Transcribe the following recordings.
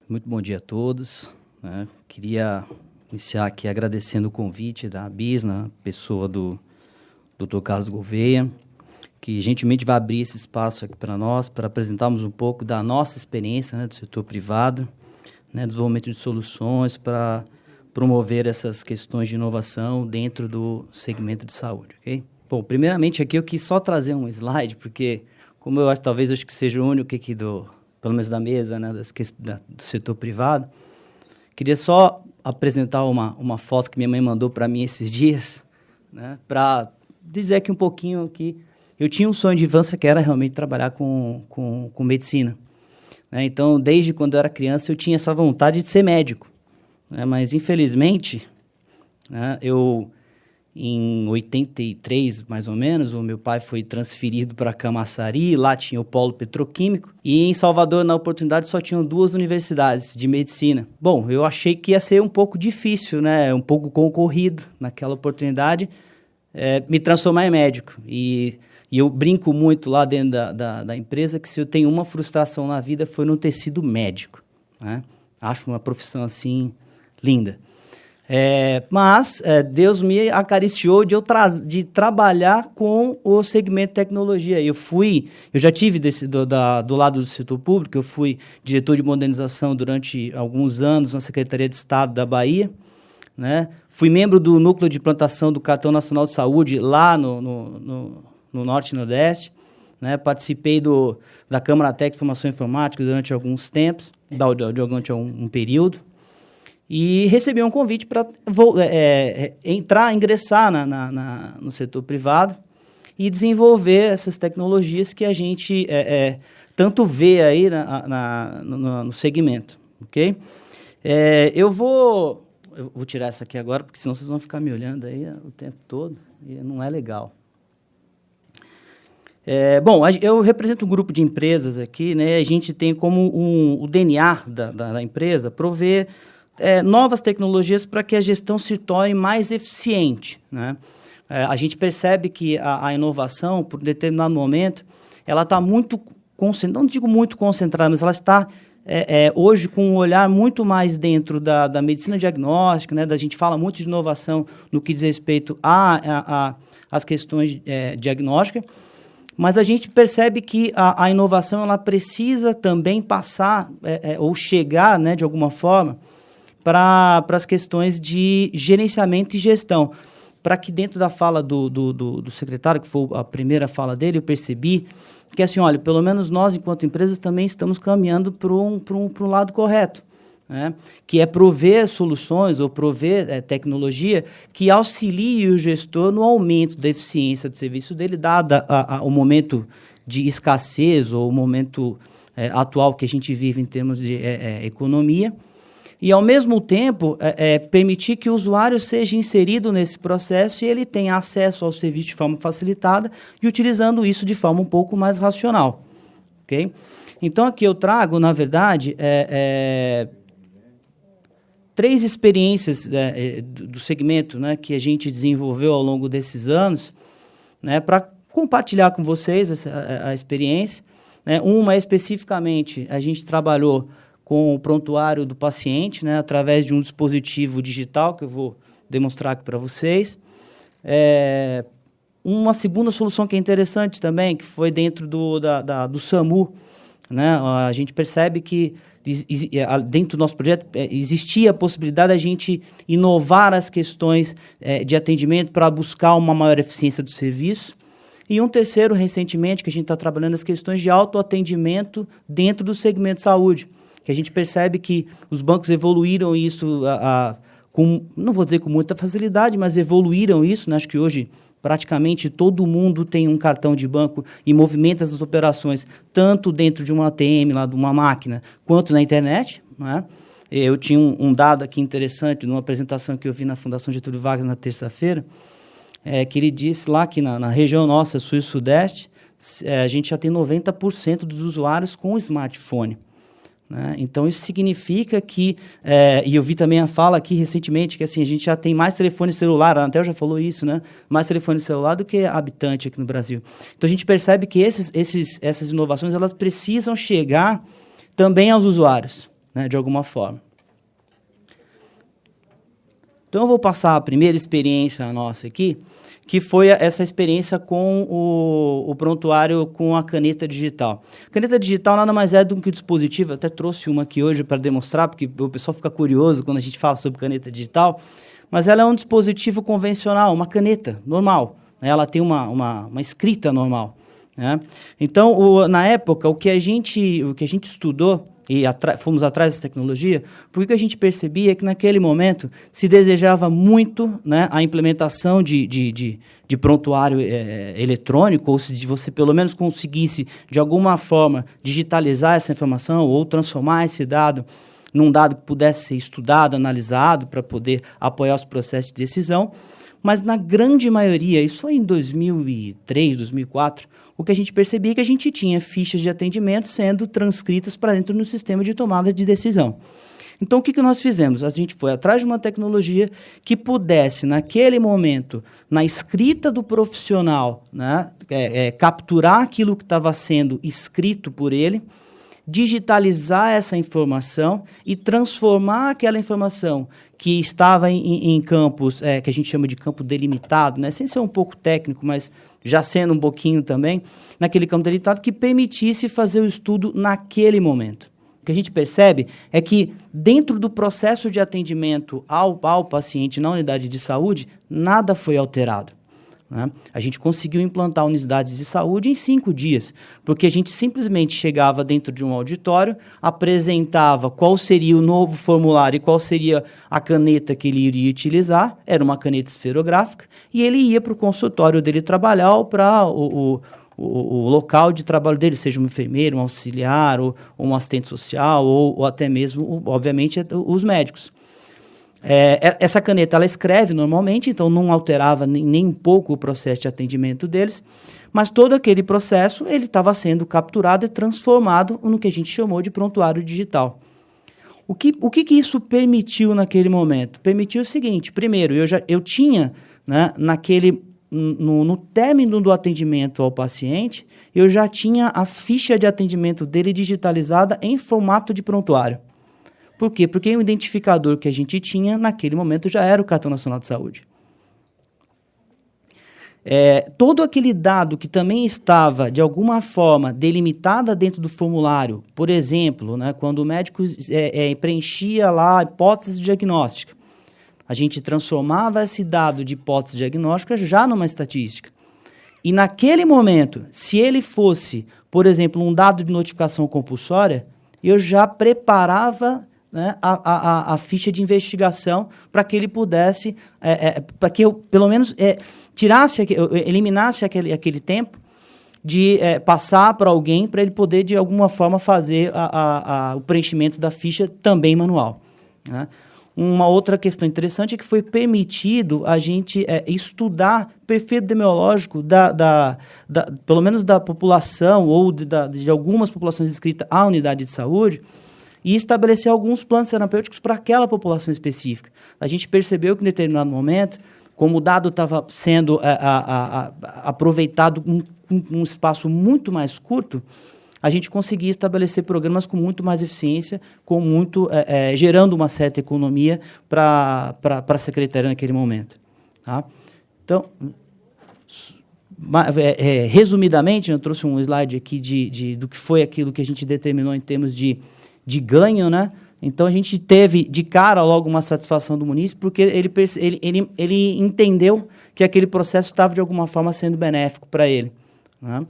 Muito bom dia a todos, né? Queria iniciar aqui agradecendo o convite da Abisna, pessoa do Dr. Carlos Gouveia, que gentilmente vai abrir esse espaço aqui para nós, para apresentarmos um pouco da nossa experiência, né, do setor privado, né, desenvolvimento de soluções para promover essas questões de inovação dentro do segmento de saúde, ok? Bom, primeiramente aqui eu quis só trazer um slide, porque como eu acho, talvez eu acho que seja o único aqui pelo menos da mesa, né, do setor privado, queria só apresentar uma foto que minha mãe mandou para mim esses dias, né, para dizer aqui um pouquinho que eu tinha um sonho de infância que era realmente trabalhar com medicina, né? Então, desde quando eu era criança, eu tinha essa vontade de ser médico, né? Mas, infelizmente, né, em 83, mais ou menos, o meu pai foi transferido para Camaçari, lá tinha o polo petroquímico, e em Salvador, na oportunidade, só tinham 2 universidades de medicina. Bom, eu achei que ia ser um pouco difícil, né, um pouco concorrido naquela oportunidade, me transformar em médico. E eu brinco muito lá dentro da empresa que se eu tenho uma frustração na vida foi não ter sido médico, né? Acho uma profissão, assim, linda. Mas Deus me acariciou de trabalhar com o segmento de tecnologia. Eu já tive do lado do setor público, eu fui diretor de modernização durante alguns anos na Secretaria de Estado da Bahia, né? Fui membro do núcleo de implantação do Cartão Nacional de Saúde lá no Norte e Nordeste, né? Participei da Câmara Técnica de Informação Informática durante alguns tempos, durante um período. E recebi um convite para ingressar no setor privado e desenvolver essas tecnologias que a gente tanto vê aí no segmento, ok? Eu vou tirar essa aqui agora, porque senão vocês vão ficar me olhando aí o tempo todo e não é legal. Bom, eu represento um grupo de empresas aqui, né? A gente tem como o DNA da empresa prover novas tecnologias para que a gestão se torne mais eficiente, né? A gente percebe que a inovação, por determinado momento, ela está muito concentrada, não digo muito concentrada, mas ela está hoje com um olhar muito mais dentro da medicina diagnóstica, né? A gente fala muito de inovação no que diz respeito às questões diagnósticas, mas a gente percebe que a inovação ela precisa também passar ou chegar, né, de alguma forma, para as questões de gerenciamento e gestão, para que dentro da fala do secretário, que foi a primeira fala dele, eu percebi que, assim, olha, pelo menos nós, enquanto empresas, também estamos caminhando para um lado correto, né? Que é prover soluções ou prover tecnologia que auxilie o gestor no aumento da eficiência do serviço dele, dado o momento de escassez ou o momento atual que a gente vive em termos de economia, e, ao mesmo tempo, permitir que o usuário seja inserido nesse processo e ele tenha acesso ao serviço de forma facilitada e utilizando isso de forma um pouco mais racional. Okay? Então, aqui eu trago, na verdade, 3 experiências do segmento, né, que a gente desenvolveu ao longo desses anos, né, para compartilhar com vocês a experiência, né? Uma, especificamente, a gente trabalhou com o prontuário do paciente, né, através de um dispositivo digital, que eu vou demonstrar aqui para vocês. Uma segunda solução que é interessante também, que foi dentro do SAMU, né? A gente percebe que dentro do nosso projeto existia a possibilidade de a gente inovar as questões de atendimento para buscar uma maior eficiência do serviço. E um terceiro, recentemente, que a gente está trabalhando as questões de autoatendimento dentro do segmento de saúde, que a gente percebe que os bancos evoluíram isso, não vou dizer com muita facilidade, mas evoluíram isso, né? Acho que hoje praticamente todo mundo tem um cartão de banco e movimenta essas operações, tanto dentro de uma ATM, lá de uma máquina, quanto na internet, né? Eu tinha um dado aqui interessante, numa apresentação que eu vi na Fundação Getúlio Vargas na terça-feira, que ele disse lá que na região nossa, sul e sudeste, a gente já tem 90% dos usuários com smartphone, né? Então, isso significa que, e eu vi também a fala aqui recentemente, que assim, a gente já tem mais telefone celular, a Anatel já falou isso, né? Mais telefone celular do que habitante aqui no Brasil. Então, a gente percebe que essas inovações elas precisam chegar também aos usuários, né, de alguma forma. Então, eu vou passar a primeira experiência nossa aqui, que foi essa experiência com o prontuário com a caneta digital. A caneta digital nada mais é do que um dispositivo, eu até trouxe uma aqui hoje para demonstrar, porque o pessoal fica curioso quando a gente fala sobre caneta digital, mas ela é um dispositivo convencional, uma caneta normal, né? Ela tem uma escrita normal, né? Então, na época, o que a gente estudou, e fomos atrás dessa tecnologia, porque a gente percebia que naquele momento se desejava muito, né, a implementação de prontuário eletrônico, ou se você pelo menos conseguisse, de alguma forma, digitalizar essa informação ou transformar esse dado num dado que pudesse ser estudado, analisado, para poder apoiar os processos de decisão. Mas, na grande maioria, isso foi em 2003, 2004, o que a gente percebia é que a gente tinha fichas de atendimento sendo transcritas para dentro do sistema de tomada de decisão. Então, o que nós fizemos? A gente foi atrás de uma tecnologia que pudesse, naquele momento, na escrita do profissional, né, capturar aquilo que estava sendo escrito por ele, digitalizar essa informação e transformar aquela informação que estava em campos que a gente chama de campo delimitado, né? Sem ser um pouco técnico, mas já sendo um pouquinho também, naquele campo delimitado que permitisse fazer o estudo naquele momento. O que a gente percebe é que dentro do processo de atendimento ao paciente na unidade de saúde, nada foi alterado, né? A gente conseguiu implantar unidades de saúde em 5 dias, porque a gente simplesmente chegava dentro de um auditório, apresentava qual seria o novo formulário e qual seria a caneta que ele iria utilizar, era uma caneta esferográfica, e ele ia para o consultório dele trabalhar ou para o local de trabalho dele, seja um enfermeiro, um auxiliar, ou um assistente social, ou até mesmo, obviamente, os médicos. Essa caneta, ela escreve normalmente, então não alterava nem um pouco o processo de atendimento deles, mas todo aquele processo ele estava sendo capturado e transformado no que a gente chamou de prontuário digital. O que isso permitiu naquele momento? Permitiu o seguinte: primeiro, eu tinha, né, no término do atendimento ao paciente, eu já tinha a ficha de atendimento dele digitalizada em formato de prontuário. Por quê? Porque o identificador que a gente tinha naquele momento já era o Cartão Nacional de Saúde. Todo aquele dado que também estava, de alguma forma, delimitada dentro do formulário, por exemplo, né, quando o médico preenchia lá a hipótese diagnóstica, a gente transformava esse dado de hipótese diagnóstica já numa estatística. E naquele momento, se ele fosse, por exemplo, um dado de notificação compulsória, eu já preparava, né, a ficha de investigação para que ele pudesse, para que eu, pelo menos, eliminasse aquele tempo de passar para alguém para ele poder, de alguma forma, fazer o preenchimento da ficha também manual, né? Uma outra questão interessante é que foi permitido a gente estudar perfil epidemiológico pelo menos da população ou de algumas populações inscritas à unidade de saúde, e estabelecer alguns planos terapêuticos para aquela população específica. A gente percebeu que, em determinado momento, como o dado estava sendo aproveitado num espaço muito mais curto, a gente conseguia estabelecer programas com muito mais eficiência, gerando uma certa economia para a secretaria naquele momento. Tá? Então, resumidamente, eu trouxe um slide aqui do que foi aquilo que a gente determinou em termos de ganho, né? Então, a gente teve de cara logo uma satisfação do munícipe, porque ele entendeu que aquele processo estava, de alguma forma, sendo benéfico para ele, né?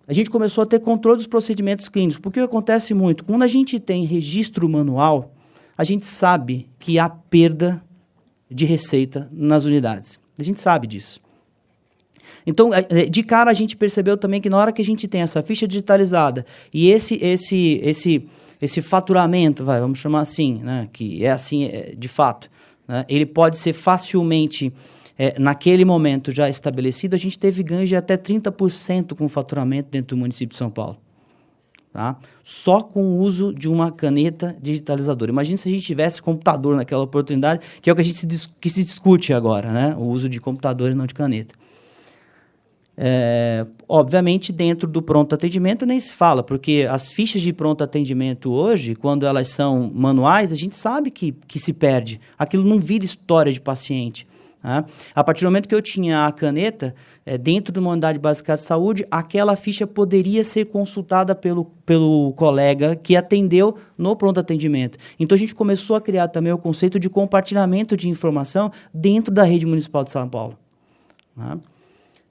A gente começou a ter controle dos procedimentos clínicos, porque acontece muito. Quando a gente tem registro manual, a gente sabe que há perda de receita nas unidades. A gente sabe disso. Então, de cara, a gente percebeu também que na hora que a gente tem essa ficha digitalizada e esse faturamento, vamos chamar assim, né, que é assim de fato, né, ele pode ser facilmente, naquele momento já estabelecido, a gente teve ganhos de até 30% com o faturamento dentro do município de São Paulo. Tá? Só com o uso de uma caneta digitalizadora. Imagina se a gente tivesse computador naquela oportunidade, que é o que se discute agora, né? O uso de computador e não de caneta. Obviamente, dentro do pronto atendimento nem se fala, porque as fichas de pronto atendimento hoje, quando elas são manuais, a gente sabe que se perde. Aquilo não vira história de paciente. Tá? A partir do momento que eu tinha a caneta, dentro de uma unidade básica de saúde, aquela ficha poderia ser consultada pelo colega que atendeu no pronto atendimento. Então, a gente começou a criar também o conceito de compartilhamento de informação dentro da rede municipal de São Paulo. Tá?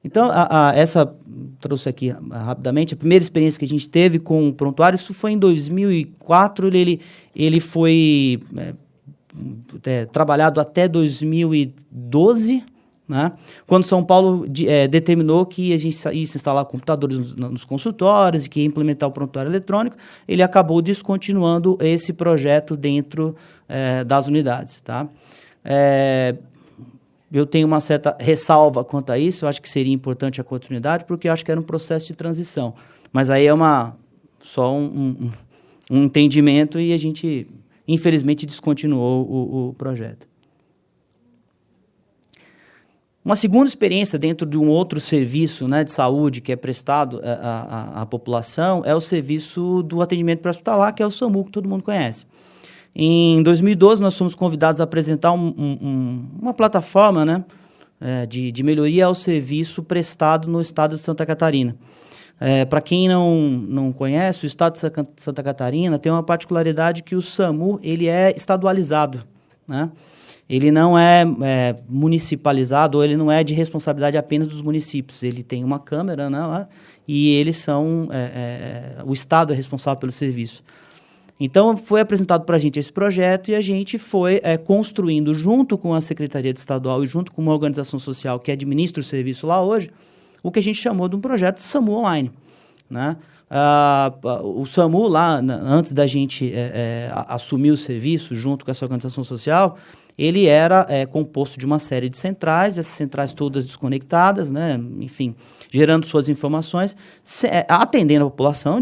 Então, essa trouxe aqui rapidamente, a primeira experiência que a gente teve com o prontuário, isso foi em 2004, ele foi trabalhado até 2012, né? Quando São Paulo determinou que a gente ia instalar computadores nos consultórios e que ia implementar o prontuário eletrônico, ele acabou descontinuando esse projeto dentro das unidades. Tá? Eu tenho uma certa ressalva quanto a isso, eu acho que seria importante a continuidade, porque eu acho que era um processo de transição. Mas aí é só um entendimento e a gente, infelizmente, descontinuou o projeto. Uma segunda experiência dentro de um outro serviço, né, de saúde que é prestado à população é o serviço do atendimento pré-hospitalar, que é o SAMU, que todo mundo conhece. Em 2012, nós fomos convidados a apresentar uma plataforma, né, de melhoria ao serviço prestado no estado de Santa Catarina. Para quem não conhece, o estado de Santa Catarina tem uma particularidade que o SAMU ele é estadualizado, né? Ele não é municipalizado, ou ele não é de responsabilidade apenas dos municípios. Ele tem uma câmara, né, lá, e eles são... o estado é responsável pelo serviço. Então, foi apresentado para a gente esse projeto e a gente foi construindo, junto com a Secretaria Estadual e junto com uma organização social que administra o serviço lá hoje, o que a gente chamou de um projeto SAMU Online. Né? O SAMU, lá, antes da gente assumir o serviço, junto com essa organização social, ele era composto de uma série de centrais, essas centrais todas desconectadas, né? Enfim, gerando suas informações, atendendo a população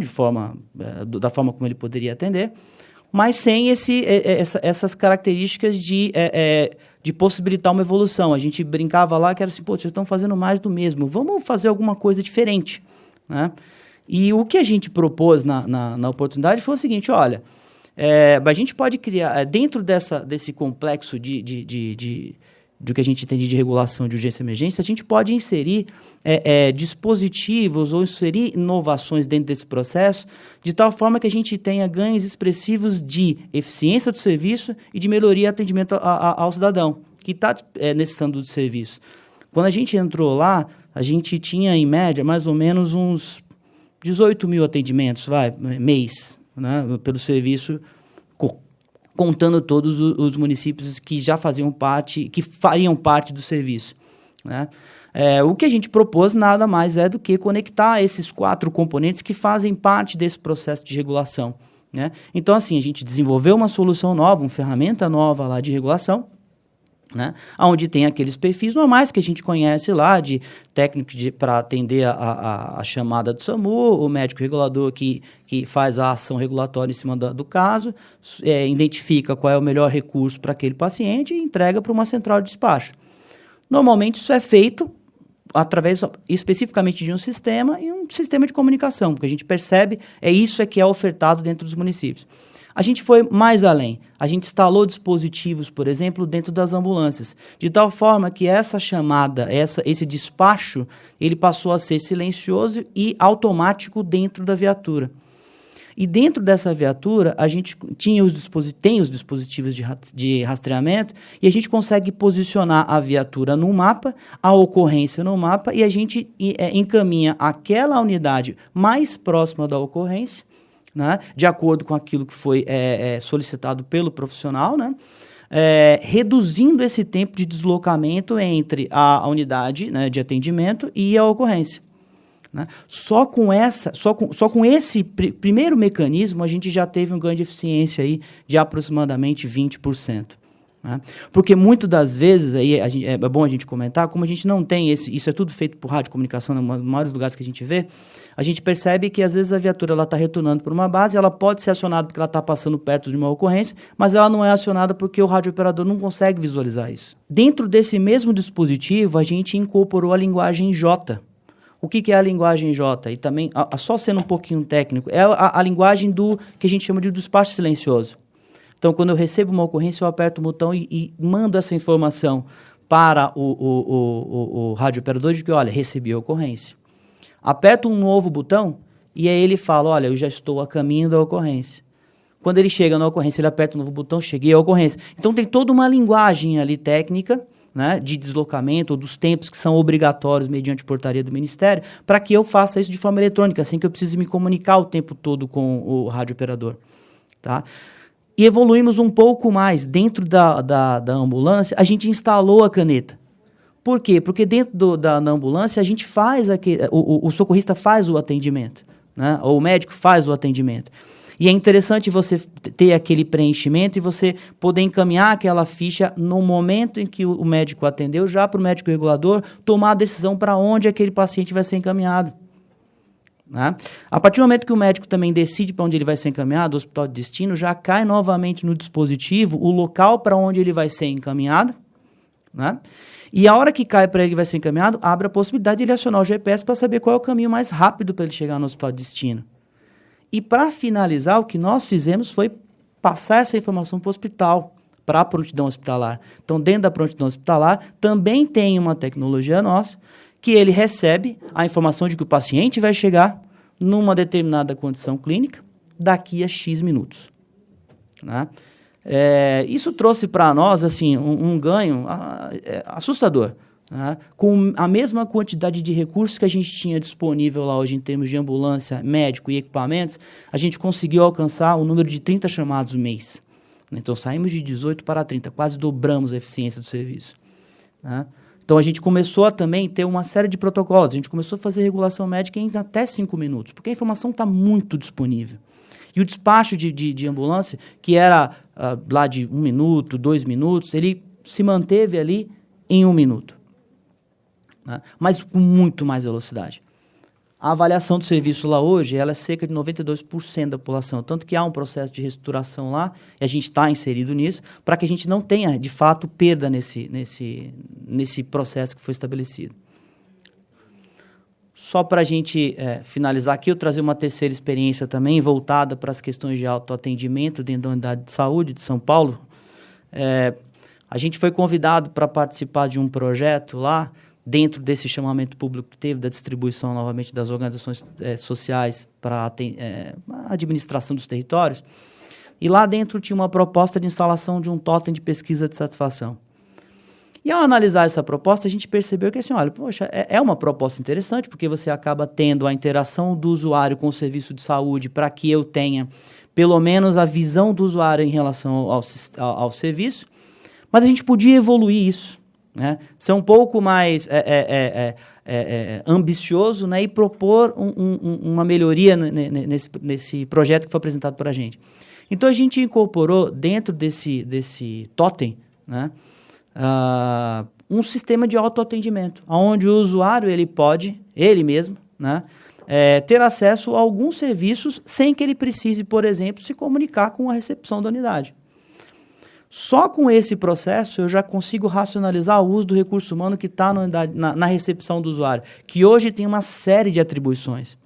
da forma como ele poderia atender, mas sem essas características de possibilitar uma evolução. A gente brincava lá que era assim, vocês estão fazendo mais do mesmo, vamos fazer alguma coisa diferente. Né? E o que a gente propôs na oportunidade foi o seguinte, olha, a gente pode criar, dentro desse complexo do que a gente entende de regulação de urgência e emergência, a gente pode inserir dispositivos ou inserir inovações dentro desse processo, de tal forma que a gente tenha ganhos expressivos de eficiência do serviço e de melhoria e atendimento ao cidadão, que está necessitando do serviço. Quando a gente entrou lá, a gente tinha, em média, mais ou menos uns 18 mil atendimentos, mês, né, pelo serviço, contando todos os municípios que já faziam parte, que fariam parte do serviço. Né? O que a gente propôs nada mais é do que conectar esses 4 componentes que fazem parte desse processo de regulação. Né? Então, assim, a gente desenvolveu uma solução nova, uma ferramenta nova lá de regulação, né? Onde tem aqueles perfis normais que a gente conhece lá, de técnico para atender a chamada do SAMU, o médico regulador que faz a ação regulatória em cima do caso, identifica qual é o melhor recurso para aquele paciente e entrega para uma central de despacho. Normalmente isso é feito através especificamente de um sistema e um sistema de comunicação, porque a gente percebe, isso que é ofertado dentro dos municípios. A gente foi mais além. A gente instalou dispositivos, por exemplo, dentro das ambulâncias, de tal forma que essa chamada, esse despacho, ele passou a ser silencioso e automático dentro da viatura. E dentro dessa viatura, a gente tem os dispositivos de rastreamento e a gente consegue posicionar a viatura no mapa, a ocorrência no mapa, e a gente encaminha aquela unidade mais próxima da ocorrência, né, de acordo com aquilo que foi solicitado pelo profissional, né, reduzindo esse tempo de deslocamento entre a unidade, né, de atendimento e a ocorrência. Né? Só com esse primeiro mecanismo, a gente já teve um ganho de eficiência aí de aproximadamente 20%. Né? Porque muitas das vezes, aí é bom a gente comentar, como a gente não tem isso é tudo feito por radiocomunicação, nos maiores lugares que a gente vê, a gente percebe que às vezes a viatura está retornando para uma base, ela pode ser acionada porque ela está passando perto de uma ocorrência, mas ela não é acionada porque o radiooperador não consegue visualizar isso. Dentro desse mesmo dispositivo, a gente incorporou a linguagem J. O que é a linguagem J? E também, só sendo um pouquinho técnico, é a linguagem do que a gente chama de despacho silencioso. Então, quando eu recebo uma ocorrência, eu aperto o botão e mando essa informação para o radiooperador de que, olha, recebi a ocorrência. Aperto um novo botão e aí ele fala, olha, eu já estou a caminho da ocorrência. Quando ele chega na ocorrência, ele aperta um novo botão, cheguei à ocorrência. Então, tem toda uma linguagem ali técnica, né, de deslocamento, ou dos tempos que são obrigatórios mediante portaria do Ministério, para que eu faça isso de forma eletrônica, sem que eu precise me comunicar o tempo todo com o radiooperador. Tá? E evoluímos um pouco mais. Dentro da ambulância, a gente instalou a caneta. Por quê? Porque dentro da ambulância, a gente faz o socorrista faz o atendimento, né? Ou o médico faz o atendimento. E é interessante você ter aquele preenchimento e você poder encaminhar aquela ficha no momento em que o médico atendeu, já para o médico regulador tomar a decisão para onde aquele paciente vai ser encaminhado. Né? A partir do momento que o médico também decide para onde ele vai ser encaminhado, o hospital de destino, já cai novamente no dispositivo o local para onde ele vai ser encaminhado, né? E a hora que cai para ele que vai ser encaminhado, abre a possibilidade de ele acionar o GPS para saber qual é o caminho mais rápido para ele chegar no hospital de destino. E para finalizar, o que nós fizemos foi passar essa informação para o hospital, para a prontidão hospitalar. Então, dentro da prontidão hospitalar, também tem uma tecnologia nossa, que ele recebe a informação de que o paciente vai chegar numa determinada condição clínica daqui a X minutos. Né? Isso trouxe para nós assim, um ganho assustador. Né? Com a mesma quantidade de recursos que a gente tinha disponível lá hoje em termos de ambulância, médico e equipamentos, a gente conseguiu alcançar o número de 30 chamados mês. Então, saímos de 18 para 30, quase dobramos a eficiência do serviço. Né? Então, a gente começou a também ter uma série de protocolos. A gente começou a fazer regulação médica em até 5 minutos, porque a informação está muito disponível. E o despacho de ambulância, que era lá de 1 minuto, 2 minutos, ele se manteve ali em 1 minuto. Né? Mas com muito mais velocidade. A avaliação do serviço lá hoje, ela é cerca de 92% da população, tanto que há um processo de reestruturação lá, e a gente está inserido nisso, para que a gente não tenha, de fato, perda nesse processo que foi estabelecido. Só para a gente finalizar aqui, eu trazer uma terceira experiência também, voltada para as questões de autoatendimento dentro da unidade de saúde de São Paulo. A gente foi convidado para participar de um projeto lá, dentro desse chamamento público que teve, da distribuição novamente das organizações sociais para a administração dos territórios, e lá dentro tinha uma proposta de instalação de um totem de pesquisa de satisfação. E ao analisar essa proposta, a gente percebeu que, assim, olha, poxa, é uma proposta interessante, porque você acaba tendo a interação do usuário com o serviço de saúde para que eu tenha, pelo menos, a visão do usuário em relação ao serviço, mas a gente podia evoluir isso, né? Ser um pouco mais ambicioso, né? E propor uma melhoria nesse projeto que foi apresentado para a gente. Então, a gente incorporou dentro desse totem, né? Um sistema de autoatendimento, onde o usuário ele pode, ele mesmo, né, ter acesso a alguns serviços sem que ele precise, por exemplo, se comunicar com a recepção da unidade. Só com esse processo eu já consigo racionalizar o uso do recurso humano que está na recepção do usuário, que hoje tem uma série de atribuições.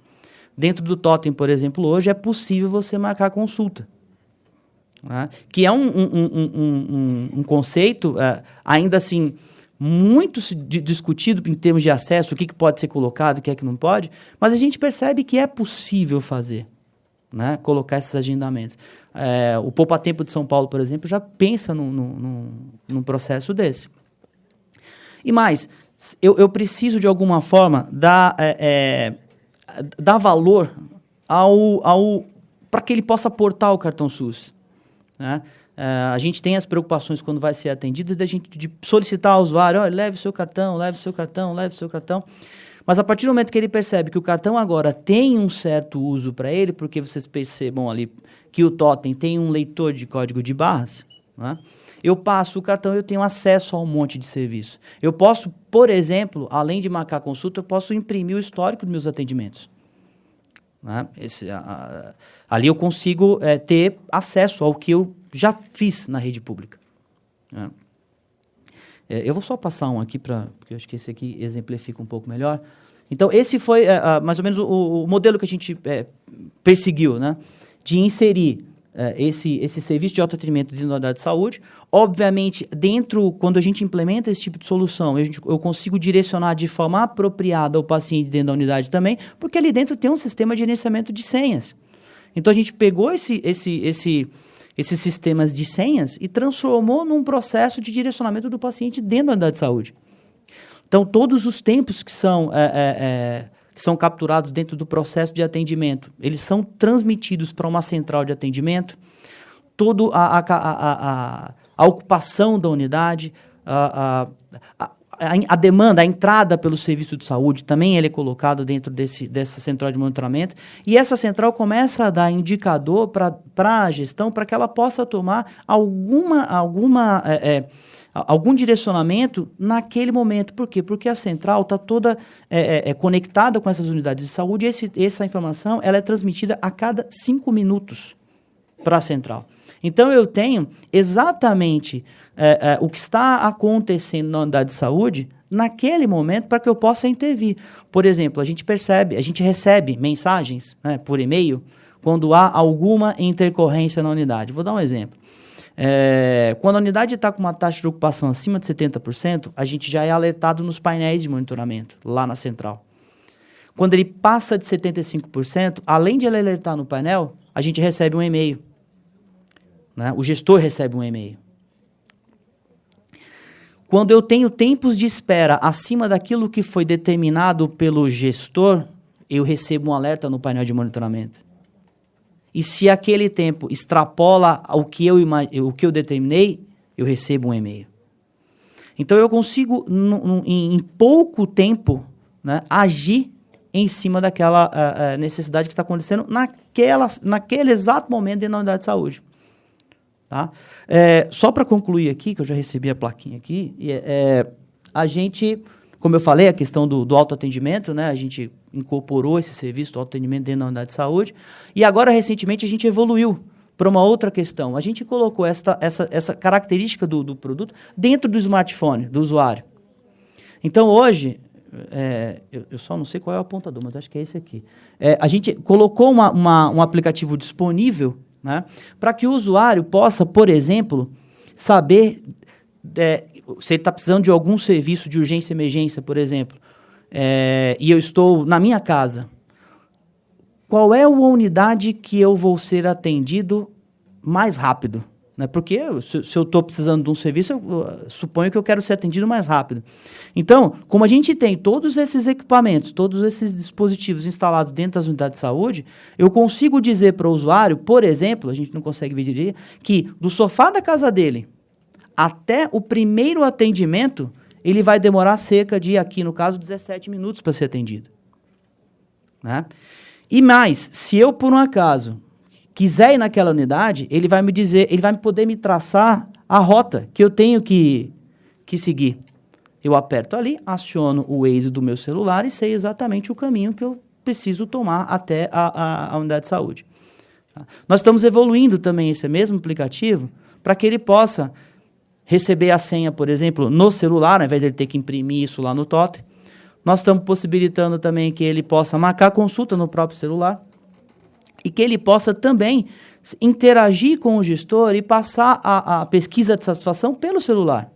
Dentro do totem, por exemplo, hoje é possível você marcar consulta. Né? Que é um conceito, ainda assim, muito discutido em termos de acesso, o que pode ser colocado, o que é que não pode, mas a gente percebe que é possível fazer, né? Colocar esses agendamentos. O Poupa Tempo de São Paulo, por exemplo, já pensa num processo desse. E mais, eu preciso, de alguma forma, dar valor para que ele possa portar o cartão SUS. Né? A gente tem as preocupações quando vai ser atendido de solicitar ao usuário, leve o seu cartão, leve o seu cartão, leve o seu cartão. Mas a partir do momento que ele percebe que o cartão agora tem um certo uso para ele, porque vocês percebam ali que o totem tem um leitor de código de barras, né? Eu passo o cartão e eu tenho acesso a um monte de serviço. Eu posso, por exemplo, além de marcar consulta, eu posso imprimir o histórico dos meus atendimentos. Né? Ali eu consigo ter acesso ao que eu já fiz na rede pública. Né? Eu vou só passar um aqui, porque eu acho que esse aqui exemplifica um pouco melhor. Então, esse foi mais ou menos o modelo que a gente perseguiu, né? De inserir esse serviço de autoatendimento dentro da unidade de saúde. Obviamente, quando a gente implementa esse tipo de solução, eu consigo direcionar de forma apropriada o paciente dentro da unidade também, porque ali dentro tem um sistema de gerenciamento de senhas. Então, a gente pegou esses sistemas de senhas e transformou num processo de direcionamento do paciente dentro da unidade de saúde. Então, todos os tempos que são capturados dentro do processo de atendimento, eles são transmitidos para uma central de atendimento, toda a ocupação da unidade, a demanda, a entrada pelo serviço de saúde, também ele é colocado dentro dessa central de monitoramento, e essa central começa a dar indicador para a gestão para que ela possa tomar algum direcionamento naquele momento. Por quê? Porque a central está toda conectada com essas unidades de saúde e essa informação ela é transmitida a cada 5 minutos para a central. Então, eu tenho exatamente o que está acontecendo na unidade de saúde naquele momento para que eu possa intervir. Por exemplo, a gente recebe mensagens, né, por e-mail quando há alguma intercorrência na unidade. Vou dar um exemplo. Quando a unidade está com uma taxa de ocupação acima de 70%, a gente já é alertado nos painéis de monitoramento, lá na central. Quando ele passa de 75%, além de ele alertar no painel, a gente recebe um e-mail. Né? O gestor recebe um e-mail. Quando eu tenho tempos de espera acima daquilo que foi determinado pelo gestor, eu recebo um alerta no painel de monitoramento. E se aquele tempo extrapola o que eu determinei, eu recebo um e-mail. Então, eu consigo, em pouco tempo, né, agir em cima daquela necessidade que está acontecendo naquele exato momento dentro da unidade de saúde. Tá? Só para concluir aqui, que eu já recebi a plaquinha aqui, a gente, como eu falei, a questão do autoatendimento, né, a gente incorporou esse serviço do autoatendimento dentro da unidade de saúde, e agora, recentemente, a gente evoluiu para uma outra questão. A gente colocou essa característica do produto dentro do smartphone, do usuário. Então, hoje, eu só não sei qual é o apontador, mas acho que é esse aqui. A gente colocou um aplicativo disponível, né, para que o usuário possa, por exemplo, saber se ele está precisando de algum serviço de urgência e emergência, por exemplo, e eu estou na minha casa. Qual é a unidade que eu vou ser atendido mais rápido? Né? Porque se eu estou precisando de um serviço, eu suponho que eu quero ser atendido mais rápido. Então, como a gente tem todos esses equipamentos, todos esses dispositivos instalados dentro das unidades de saúde, eu consigo dizer para o usuário, por exemplo, a gente não consegue medir, que do sofá da casa dele até o primeiro atendimento, ele vai demorar cerca de, aqui no caso, 17 minutos para ser atendido. Né? E mais, se eu, por um acaso, quiser ir naquela unidade, ele vai me dizer, ele vai poder me traçar a rota que eu tenho que seguir. Eu aperto ali, aciono o Waze do meu celular e sei exatamente o caminho que eu preciso tomar até a unidade de saúde. Tá? Nós estamos evoluindo também esse mesmo aplicativo para que ele possa receber a senha, por exemplo, no celular, ao invés de ele ter que imprimir isso lá no totem. Nós estamos possibilitando também que ele possa marcar consulta no próprio celular e que ele possa também interagir com o gestor e passar a pesquisa de satisfação pelo celular.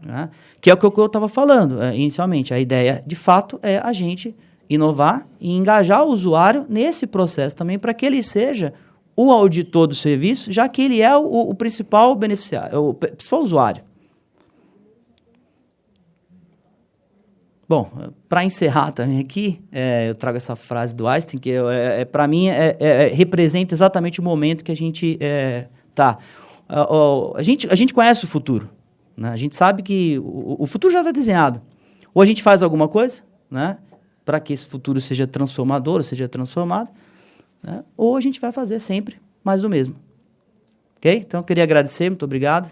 Né? Que é o que eu estava falando inicialmente. A ideia, de fato, é a gente inovar e engajar o usuário nesse processo também para que ele seja o auditor do serviço, já que ele é o principal beneficiário, o principal usuário. Bom, para encerrar também aqui, eu trago essa frase do Einstein, que para mim representa exatamente o momento que a gente está. A gente conhece o futuro, né? A gente sabe que o futuro já está desenhado. Ou a gente faz alguma coisa, né, para que esse futuro seja transformador, seja transformado, né, ou a gente vai fazer sempre mais do mesmo. Ok? Então, eu queria agradecer, muito obrigado.